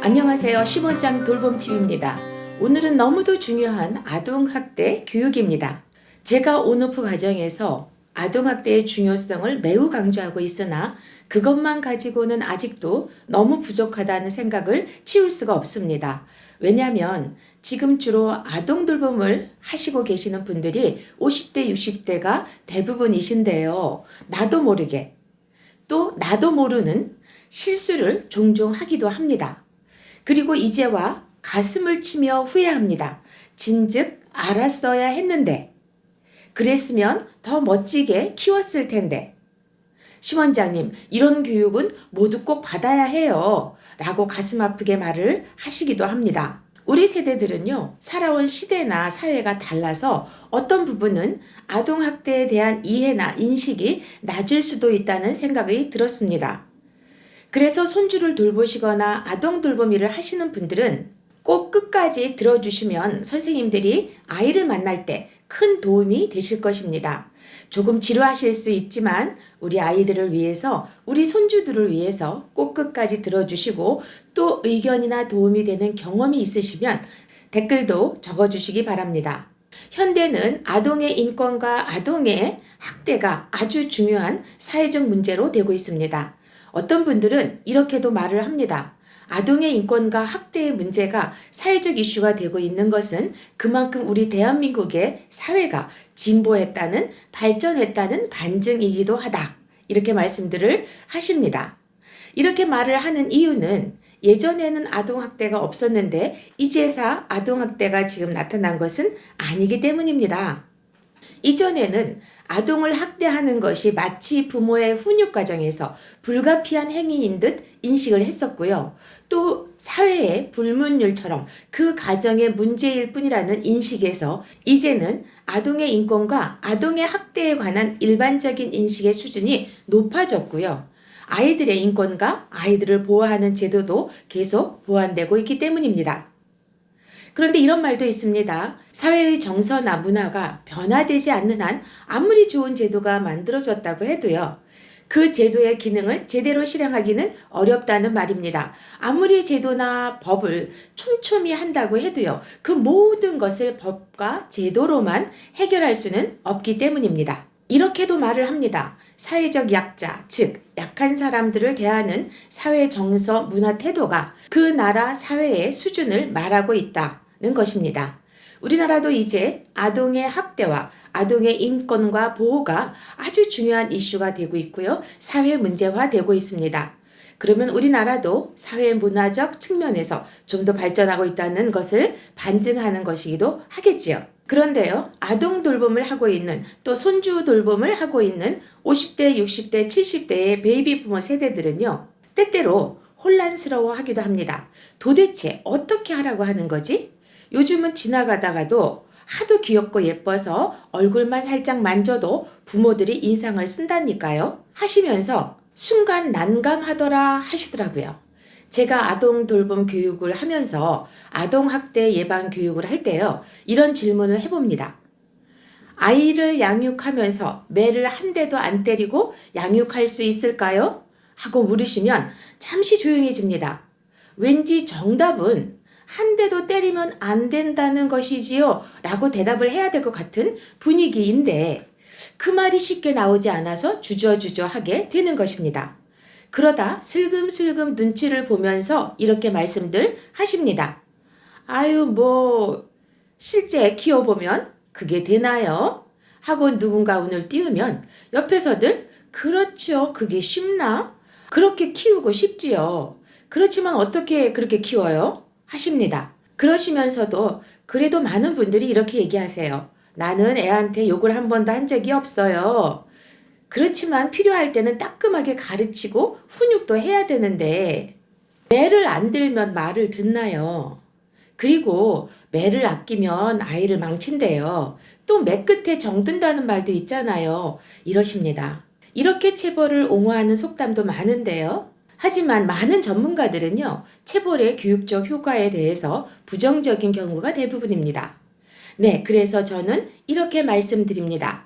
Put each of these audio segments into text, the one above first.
안녕하세요. 10원장 돌봄TV입니다. 오늘은 너무도 중요한 아동학대 교육입니다. 제가 온오프 과정에서 아동학대의 중요성을 매우 강조하고 있으나 그것만 가지고는 아직도 너무 부족하다는 생각을 치울 수가 없습니다. 왜냐하면 지금 주로 아동 돌봄을 하시고 계시는 분들이 50대, 60대가 대부분이신데요. 나도 모르게 또 나도 모르는 실수를 종종 하기도 합니다. 그리고 이제와 가슴을 치며 후회합니다. 진즉 알았어야 했는데, 그랬으면 더 멋지게 키웠을 텐데. 심원장님, 이런 교육은 모두 꼭 받아야 해요. 라고 가슴 아프게 말을 하시기도 합니다. 우리 세대들은요, 살아온 시대나 사회가 달라서 어떤 부분은 아동학대에 대한 이해나 인식이 낮을 수도 있다는 생각이 들었습니다. 그래서 손주를 돌보시거나 아동 돌보미를 하시는 분들은 꼭 끝까지 들어주시면 선생님들이 아이를 만날 때 큰 도움이 되실 것입니다. 조금 지루하실 수 있지만 우리 아이들을 위해서, 우리 손주들을 위해서 꼭 끝까지 들어주시고 또 의견이나 도움이 되는 경험이 있으시면 댓글도 적어주시기 바랍니다. 현대는 아동의 인권과 아동의 학대가 아주 중요한 사회적 문제로 되고 있습니다. 어떤 분들은 이렇게도 말을 합니다. 아동의 인권과 학대의 문제가 사회적 이슈가 되고 있는 것은 그만큼 우리 대한민국의 사회가 진보했다는, 발전했다는 반증이기도 하다. 이렇게 말씀들을 하십니다. 이렇게 말을 하는 이유는 예전에는 아동학대가 없었는데 이제서 아동학대가 지금 나타난 것은 아니기 때문입니다. 이전에는 아동을 학대하는 것이 마치 부모의 훈육 과정에서 불가피한 행위인 듯 인식을 했었고요. 또 사회의 불문율처럼 그 가정의 문제일 뿐이라는 인식에서 이제는 아동의 인권과 아동의 학대에 관한 일반적인 인식의 수준이 높아졌고요. 아이들의 인권과 아이들을 보호하는 제도도 계속 보완되고 있기 때문입니다. 그런데 이런 말도 있습니다. 사회의 정서나 문화가 변화되지 않는 한 아무리 좋은 제도가 만들어졌다고 해도요. 그 제도의 기능을 제대로 실행하기는 어렵다는 말입니다. 아무리 제도나 법을 촘촘히 한다고 해도요. 그 모든 것을 법과 제도로만 해결할 수는 없기 때문입니다. 이렇게도 말을 합니다. 사회적 약자, 즉 약한 사람들을 대하는 사회 정서, 문화 태도가 그 나라 사회의 수준을 말하고 있다는 것입니다. 우리나라도 이제 아동의 학대와 아동의 인권과 보호가 아주 중요한 이슈가 되고 있고요. 사회 문제화되고 있습니다. 그러면 우리나라도 사회 문화적 측면에서 좀 더 발전하고 있다는 것을 반증하는 것이기도 하겠지요. 그런데요, 아동 돌봄을 하고 있는, 또 손주 돌봄을 하고 있는 50대, 60대, 70대의 베이비 부모 세대들은요, 때때로 혼란스러워 하기도 합니다. 도대체 어떻게 하라고 하는 거지? 요즘은 지나가다가도 하도 귀엽고 예뻐서 얼굴만 살짝 만져도 부모들이 인상을 쓴다니까요. 하시면서 순간 난감하더라 하시더라고요. 제가 아동 돌봄 교육을 하면서 아동학대 예방 교육을 할 때요. 이런 질문을 해봅니다. 아이를 양육하면서 매를 한 대도 안 때리고 양육할 수 있을까요? 하고 물으시면 잠시 조용해집니다. 왠지 정답은 한 대도 때리면 안 된다는 것이지요 라고 대답을 해야 될 것 같은 분위기인데 그 말이 쉽게 나오지 않아서 주저주저하게 되는 것입니다. 그러다 슬금슬금 눈치를 보면서 이렇게 말씀들 하십니다. 아유 실제 키워보면 그게 되나요? 하고 누군가 운을 띄우면 옆에서들 그렇죠, 그게 쉽나? 그렇게 키우고 싶지요. 그렇지만 어떻게 그렇게 키워요? 하십니다. 그러시면서도 그래도 많은 분들이 이렇게 얘기하세요. 나는 애한테 욕을 한 번도 한 적이 없어요. 그렇지만 필요할 때는 따끔하게 가르치고 훈육도 해야 되는데 매를 안 들면 말을 듣나요? 그리고 매를 아끼면 아이를 망친대요. 또 매 끝에 정든다는 말도 있잖아요. 이러십니다. 이렇게 체벌을 옹호하는 속담도 많은데요. 하지만 많은 전문가들은요, 체벌의 교육적 효과에 대해서 부정적인 경우가 대부분입니다. 네, 그래서 저는 이렇게 말씀드립니다.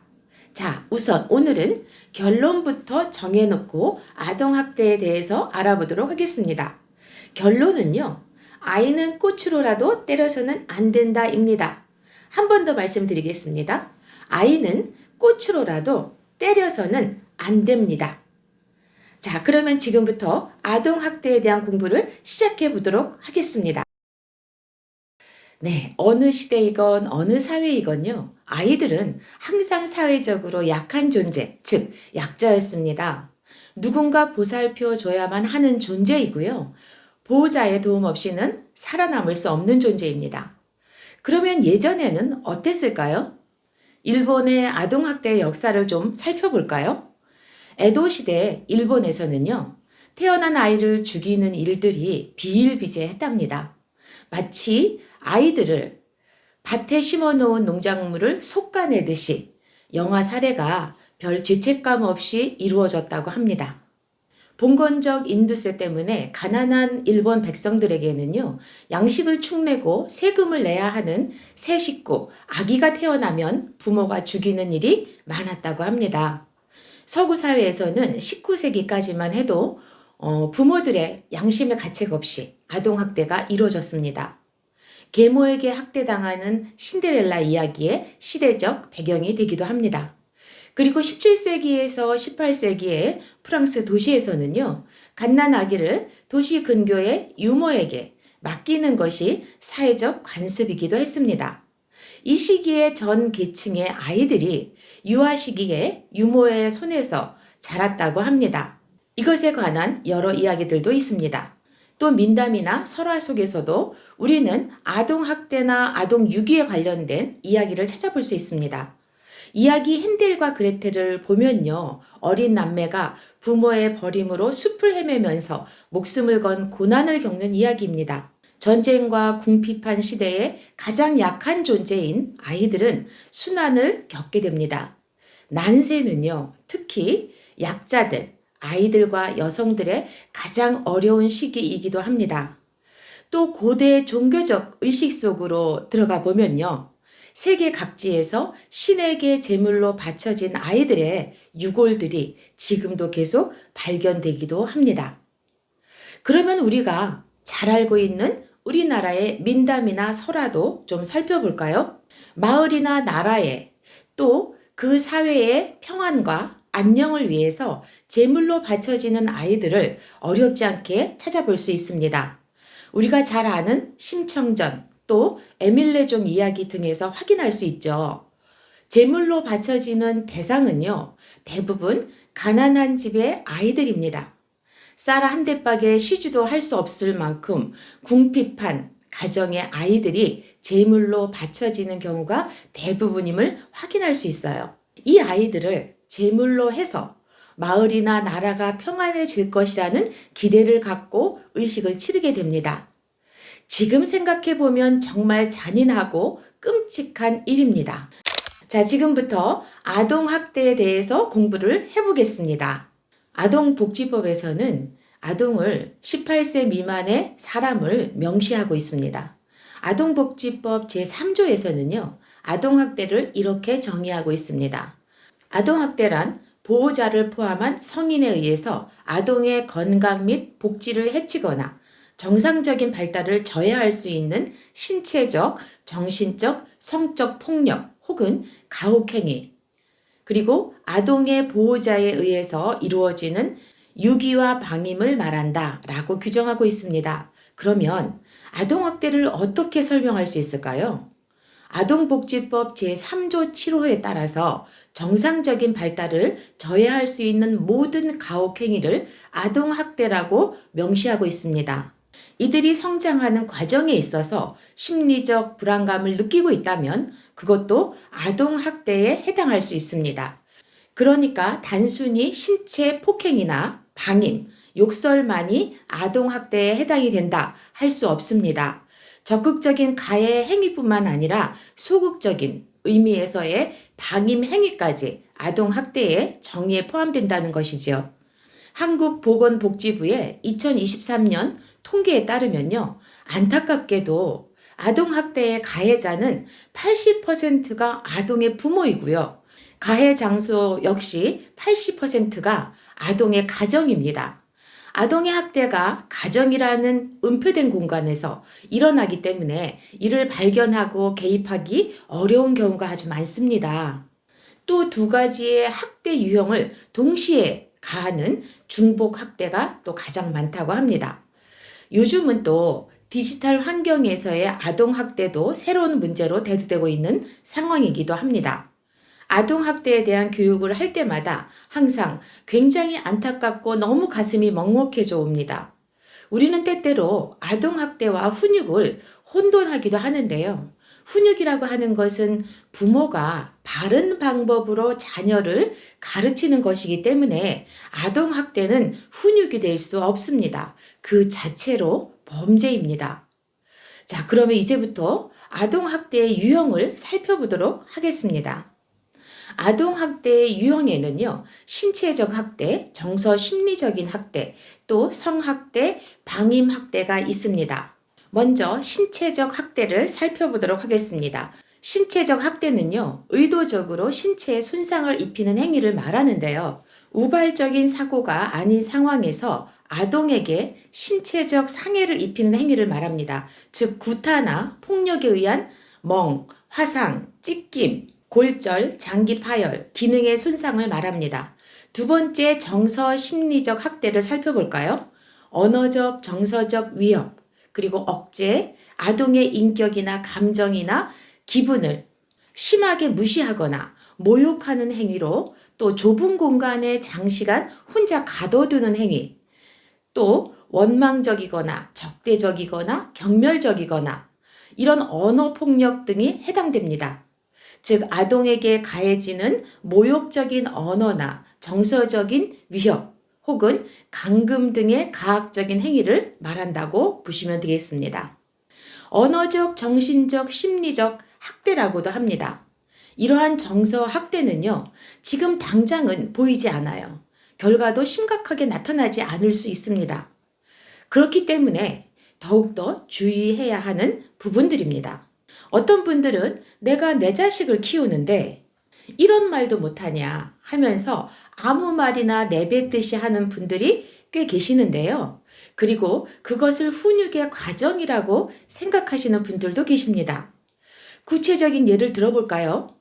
자, 우선 오늘은 결론부터 정해놓고 아동학대에 대해서 알아보도록 하겠습니다. 결론은요, 아이는 꽃으로라도 때려서는 안 된다입니다. 한 번 더 말씀드리겠습니다. 아이는 꽃으로라도 때려서는 안 됩니다. 자, 그러면 지금부터 아동학대에 대한 공부를 시작해 보도록 하겠습니다. 네, 어느 시대이건 어느 사회이건요, 아이들은 항상 사회적으로 약한 존재, 즉, 약자였습니다. 누군가 보살펴 줘야만 하는 존재이고요. 보호자의 도움 없이는 살아남을 수 없는 존재입니다. 그러면 예전에는 어땠을까요? 일본의 아동학대 역사를 좀 살펴볼까요? 에도 시대 일본에서는요, 태어난 아이를 죽이는 일들이 비일비재했답니다. 마치 아이들을 밭에 심어 놓은 농작물을 솎아내듯이 영아 살해가 별 죄책감 없이 이루어졌다고 합니다. 봉건적 인두세 때문에 가난한 일본 백성들에게는요, 양식을 축내고 세금을 내야 하는 새 식구, 아기가 태어나면 부모가 죽이는 일이 많았다고 합니다. 서구 사회에서는 19세기까지만 해도 부모들의 양심의 가책 없이 아동학대가 이루어졌습니다. 계모에게 학대당하는 신데렐라 이야기의 시대적 배경이 되기도 합니다. 그리고 17세기에서 18세기의 프랑스 도시에서는요, 갓난 아기를 도시 근교의 유모에게 맡기는 것이 사회적 관습이기도 했습니다. 이 시기에 전 계층의 아이들이 유아 시기에 유모의 손에서 자랐다고 합니다. 이것에 관한 여러 이야기들도 있습니다. 또 민담이나 설화 속에서도 우리는 아동학대나 아동유기에 관련된 이야기를 찾아볼 수 있습니다. 이야기 헨델과 그레텔을 보면요, 어린 남매가 부모의 버림으로 숲을 헤매면서 목숨을 건 고난을 겪는 이야기입니다. 전쟁과 궁핍한 시대에 가장 약한 존재인 아이들은 순환을 겪게 됩니다. 난세는요, 특히 약자들, 아이들과 여성들의 가장 어려운 시기이기도 합니다. 또 고대 종교적 의식 속으로 들어가 보면요, 세계 각지에서 신에게 제물로 바쳐진 아이들의 유골들이 지금도 계속 발견되기도 합니다. 그러면 우리가 잘 알고 있는 우리나라의 민담이나 설화도 좀 살펴볼까요? 마을이나 나라에 또 그 사회의 평안과 안녕을 위해서 제물로 바쳐지는 아이들을 어렵지 않게 찾아볼 수 있습니다. 우리가 잘 아는 심청전, 또 에밀레종 이야기 등에서 확인할 수 있죠. 제물로 바쳐지는 대상은요, 대부분 가난한 집의 아이들입니다. 쌀 한 대박에 시주도 할 수 없을 만큼 궁핍한 가정의 아이들이 제물로 바쳐지는 경우가 대부분임을 확인할 수 있어요. 이 아이들을 제물로 해서 마을이나 나라가 평안해질 것이라는 기대를 갖고 의식을 치르게 됩니다. 지금 생각해보면 정말 잔인하고 끔찍한 일입니다. 자, 지금부터 아동학대에 대해서 공부를 해보겠습니다. 아동복지법에서는 아동을 18세 미만의 사람을 명시하고 있습니다. 아동복지법 제3조에서는요, 아동학대를 이렇게 정의하고 있습니다. 아동학대란 보호자를 포함한 성인에 의해서 아동의 건강 및 복지를 해치거나 정상적인 발달을 저해할 수 있는 신체적, 정신적, 성적 폭력 혹은 가혹행위, 그리고 아동의 보호자에 의해서 이루어지는 유기와 방임을 말한다 라고 규정하고 있습니다. 그러면 아동학대를 어떻게 설명할 수 있을까요? 아동복지법 제3조 7호에 따라서 정상적인 발달을 저해할 수 있는 모든 가혹행위를 아동학대라고 명시하고 있습니다. 이들이 성장하는 과정에 있어서 심리적 불안감을 느끼고 있다면 그것도 아동학대에 해당할 수 있습니다. 그러니까 단순히 신체 폭행이나 방임, 욕설만이 아동학대에 해당이 된다 할 수 없습니다. 적극적인 가해 행위뿐만 아니라 소극적인 의미에서의 방임 행위까지 아동학대의 정의에 포함된다는 것이지요. 한국보건복지부의 2023년 통계에 따르면요, 안타깝게도 아동학대의 가해자는 80%가 아동의 부모이고요. 가해 장소 역시 80%가 아동의 가정입니다. 아동의 학대가 가정이라는 은폐된 공간에서 일어나기 때문에 이를 발견하고 개입하기 어려운 경우가 아주 많습니다. 또 두 가지의 학대 유형을 동시에 가하는 중복 학대가 또 가장 많다고 합니다. 요즘은 또 디지털 환경에서의 아동 학대도 새로운 문제로 대두되고 있는 상황이기도 합니다. 아동 학대에 대한 교육을 할 때마다 항상 굉장히 안타깝고 너무 가슴이 먹먹해져 옵니다. 우리는 때때로 아동 학대와 훈육을 혼돈하기도 하는데요. 훈육이라고 하는 것은 부모가 바른 방법으로 자녀를 가르치는 것이기 때문에 아동 학대는 훈육이 될 수 없습니다. 그 자체로 범죄입니다. 자, 그러면 이제부터 아동 학대의 유형을 살펴보도록 하겠습니다. 아동 학대의 유형에는요, 신체적 학대, 정서 심리적인 학대, 또 성학대, 방임학대가 있습니다. 먼저 신체적 학대를 살펴보도록 하겠습니다. 신체적 학대는요, 의도적으로 신체에 손상을 입히는 행위를 말하는데요. 우발적인 사고가 아닌 상황에서 아동에게 신체적 상해를 입히는 행위를 말합니다. 즉, 구타나 폭력에 의한 멍, 화상, 찢김, 골절, 장기 파열, 기능의 손상을 말합니다. 두 번째 정서 심리적 학대를 살펴볼까요? 언어적, 정서적 위협, 그리고 억제, 아동의 인격이나 감정이나 기분을 심하게 무시하거나 모욕하는 행위로 또 좁은 공간에 장시간 혼자 가둬두는 행위, 또 원망적이거나 적대적이거나 경멸적이거나 이런 언어폭력 등이 해당됩니다. 즉, 아동에게 가해지는 모욕적인 언어나 정서적인 위협 혹은 감금 등의 가학적인 행위를 말한다고 보시면 되겠습니다. 언어적, 정신적, 심리적 학대라고도 합니다. 이러한 정서 학대는요, 지금 당장은 보이지 않아요. 결과도 심각하게 나타나지 않을 수 있습니다. 그렇기 때문에 더욱더 주의해야 하는 부분들입니다. 어떤 분들은 내가 내 자식을 키우는데 이런 말도 못하냐 하면서 아무 말이나 내뱉듯이 하는 분들이 꽤 계시는데요. 그리고 그것을 훈육의 과정이라고 생각하시는 분들도 계십니다. 구체적인 예를 들어볼까요?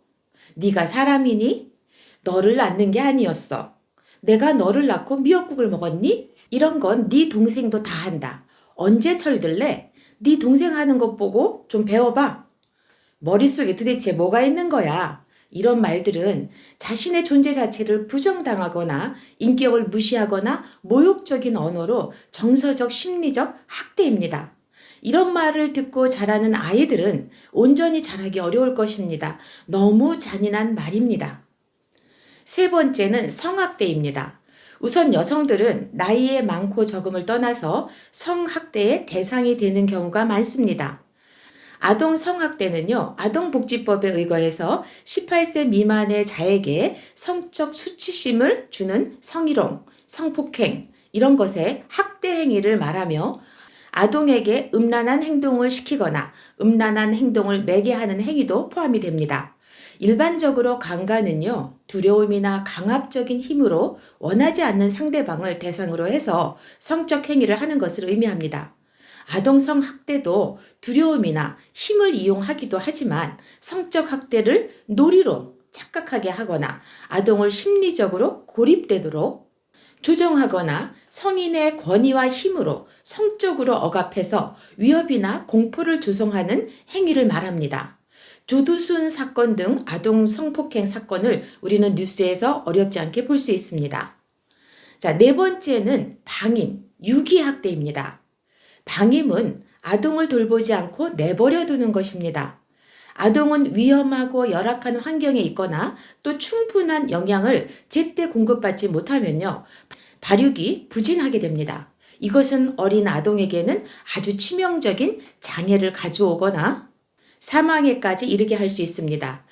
네가 사람이니? 너를 낳는 게 아니었어. 내가 너를 낳고 미역국을 먹었니? 이런 건 네 동생도 다 한다. 언제 철들래? 네 동생 하는 것 보고 좀 배워봐. 머릿속에 도대체 뭐가 있는 거야? 이런 말들은 자신의 존재 자체를 부정당하거나 인격을 무시하거나 모욕적인 언어로 정서적 심리적 학대입니다. 이런 말을 듣고 자라는 아이들은 온전히 자라기 어려울 것입니다. 너무 잔인한 말입니다. 세 번째는 성학대입니다. 우선 여성들은 나이의 많고 적음을 떠나서 성학대의 대상이 되는 경우가 많습니다. 아동 성학대는요, 아동복지법에 의거해서 18세 미만의 자에게 성적 수치심을 주는 성희롱, 성폭행, 이런 것에 학대 행위를 말하며 아동에게 음란한 행동을 시키거나 음란한 행동을 매개하는 행위도 포함이 됩니다. 일반적으로 강간은요, 두려움이나 강압적인 힘으로 원하지 않는 상대방을 대상으로 해서 성적 행위를 하는 것을 의미합니다. 아동성 학대도 두려움이나 힘을 이용하기도 하지만 성적 학대를 놀이로 착각하게 하거나 아동을 심리적으로 고립되도록 조정하거나 성인의 권위와 힘으로 성적으로 억압해서 위협이나 공포를 조성하는 행위를 말합니다. 조두순 사건 등 아동 성폭행 사건을 우리는 뉴스에서 어렵지 않게 볼 수 있습니다. 자, 네 번째는 방임, 유기학대입니다. 방임은 아동을 돌보지 않고 내버려 두는 것입니다. 아동은 위험하고 열악한 환경에 있거나 또 충분한 영양을 제때 공급받지 못하면요, 발육이 부진하게 됩니다. 이것은 어린 아동에게는 아주 치명적인 장애를 가져오거나 사망에까지 이르게 할 수 있습니다.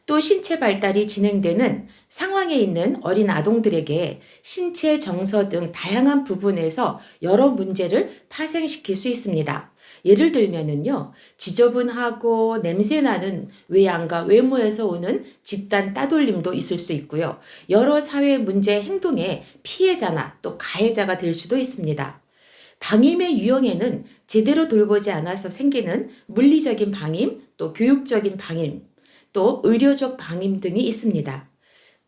또 신체 발달이 진행되는 상황에 있는 어린 아동들에게 신체 정서 등 다양한 부분에서 여러 문제를 파생시킬 수 있습니다. 예를 들면은요, 지저분하고 냄새나는 외양과 외모에서 오는 집단 따돌림도 있을 수 있고요. 여러 사회 문제 행동의 피해자나 또 가해자가 될 수도 있습니다. 방임의 유형에는 제대로 돌보지 않아서 생기는 물리적인 방임, 또 교육적인 방임, 또 의료적 방임 등이 있습니다.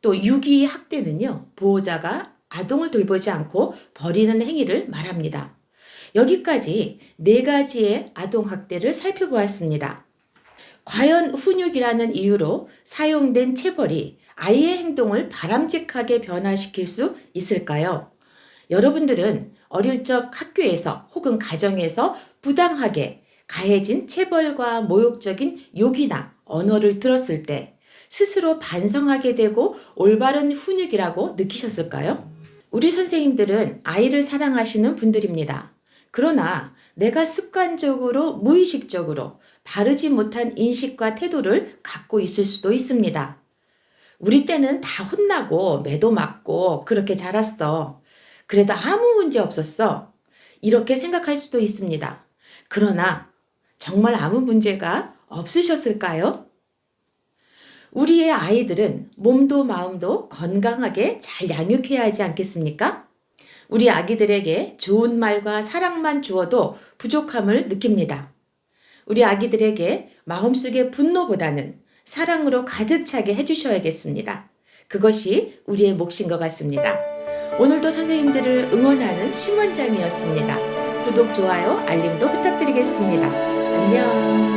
또 유기 학대는요, 보호자가 아동을 돌보지 않고 버리는 행위를 말합니다. 여기까지 4가지의 아동학대를 살펴보았습니다. 과연 훈육이라는 이유로 사용된 체벌이 아이의 행동을 바람직하게 변화시킬 수 있을까요? 여러분들은 어릴 적 학교에서 혹은 가정에서 부당하게 가해진 체벌과 모욕적인 욕이나 언어를 들었을 때 스스로 반성하게 되고 올바른 훈육이라고 느끼셨을까요? 우리 선생님들은 아이를 사랑하시는 분들입니다. 그러나 내가 습관적으로 무의식적으로 바르지 못한 인식과 태도를 갖고 있을 수도 있습니다. 우리 때는 다 혼나고 매도 맞고 그렇게 자랐어. 그래도 아무 문제 없었어. 이렇게 생각할 수도 있습니다. 그러나 정말 아무 문제가 없으셨을까요? 우리의 아이들은 몸도 마음도 건강하게 잘 양육해야 하지 않겠습니까? 우리 아기들에게 좋은 말과 사랑만 주어도 부족함을 느낍니다. 우리 아기들에게 마음속의 분노보다는 사랑으로 가득 차게 해주셔야겠습니다. 그것이 우리의 몫인 것 같습니다. 오늘도 선생님들을 응원하는 심원장이었습니다. 구독, 좋아요, 알림도 부탁드리겠습니다. 안녕.